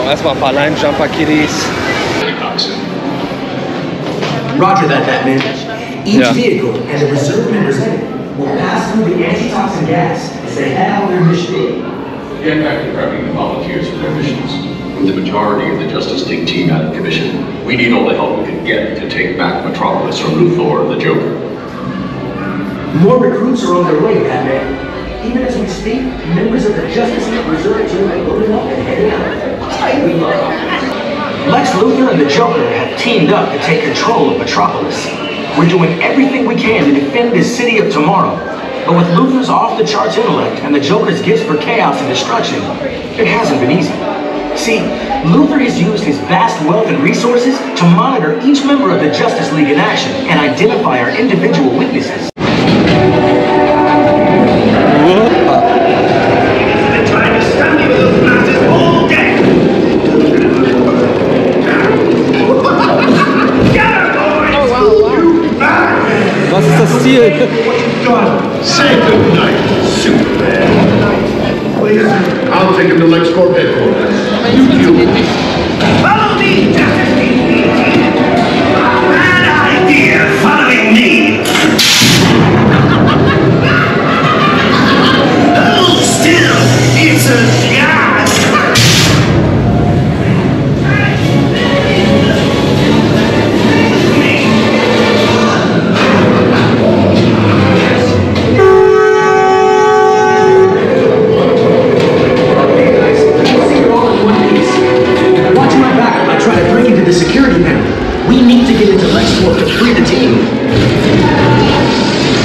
erstmal ein paar Line-Jumper-Kiddies. Roger that, Batman. Each vehicle and the reserve members in it will pass through the antitoxin gas as they head out their mission. Get back to prepping the volunteers for their missions. With the majority of the Justice League team out of commission, we need all the help we can get to take back Metropolis from Luthor and the Joker. More recruits are on their way, Batman. Even as we speak, members of the Justice League Reserve team are loading up and heading out. Lex Luthor and the Joker have teamed up to take control of Metropolis. We're doing everything we can to defend this city of tomorrow. But with Luthor's off-the-charts intellect and the Joker's gifts for chaos and destruction, it hasn't been easy. See, Luthor has used his vast wealth and resources to monitor each member of the Justice League in action and identify our individual weaknesses. Was ist das Ziel? Say good night, Superman. Please, I'll take him to LexCorp headquarters. You deal with me. Follow me, Justice League. Bad idea following me. Hold still, it's a job. The security panel. We need to get into LexCorp to free the team.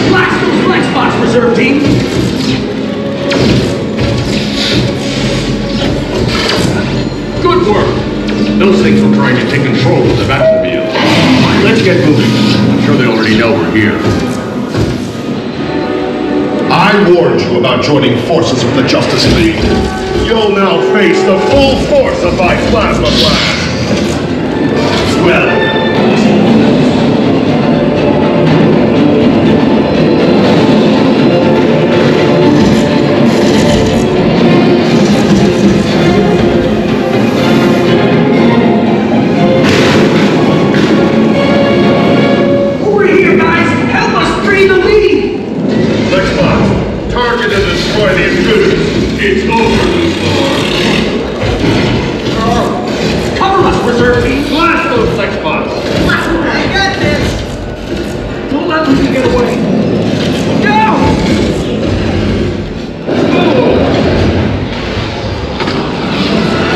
Blast those Lex bots, reserve team! Good work. Those things were trying to take control of the Batmobile. Let's get moving. I'm sure they already know we're here. I warned you about joining forces with the Justice League. You'll now face the full force of my plasma blast. Well. Over here, guys! Help us free the lead! Lexbot, target and destroy the intruders. It's over, Luthor. Cover us, reserve team! Blast those Lexbots! I got this! Don't let them get away! Go!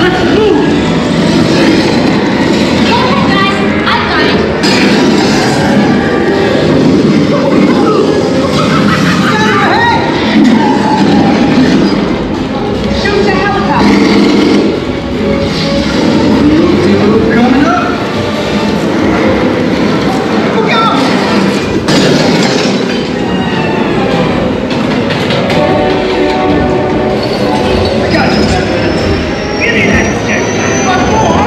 Let's move! Go ahead, guys. I've got it. Shoot the helicopter. Coming up! Look out! I got you, Batman. Give me that stick! What more?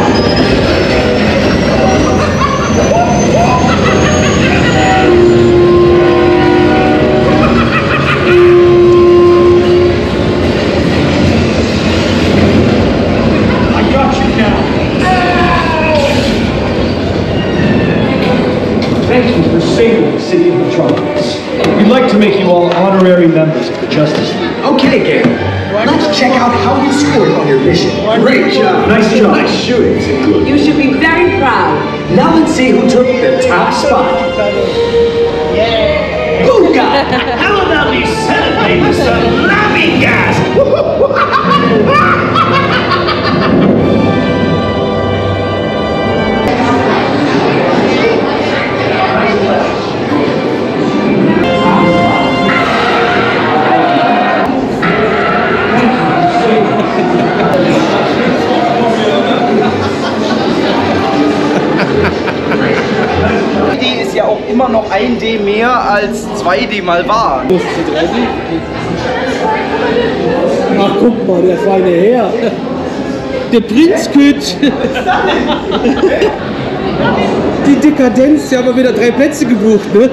I got you now. Thank you for saving the city of Metropolis. We'd like to make you all honorary members of the Justice League. Okay, Gary. Let's check out how you scored on your mission. Great job. Nice job. Nice shooting. You should be very proud. Now let's see who took the top spot. Yeah. Booga! How about we celebrate with some laughing gas? D ist ja auch immer noch ein D mehr als 2D mal war. Ach, guck mal, der feine Herr. Der Prinzküt. Die Dekadenz, die haben wir wieder 3 Plätze gebucht, ne?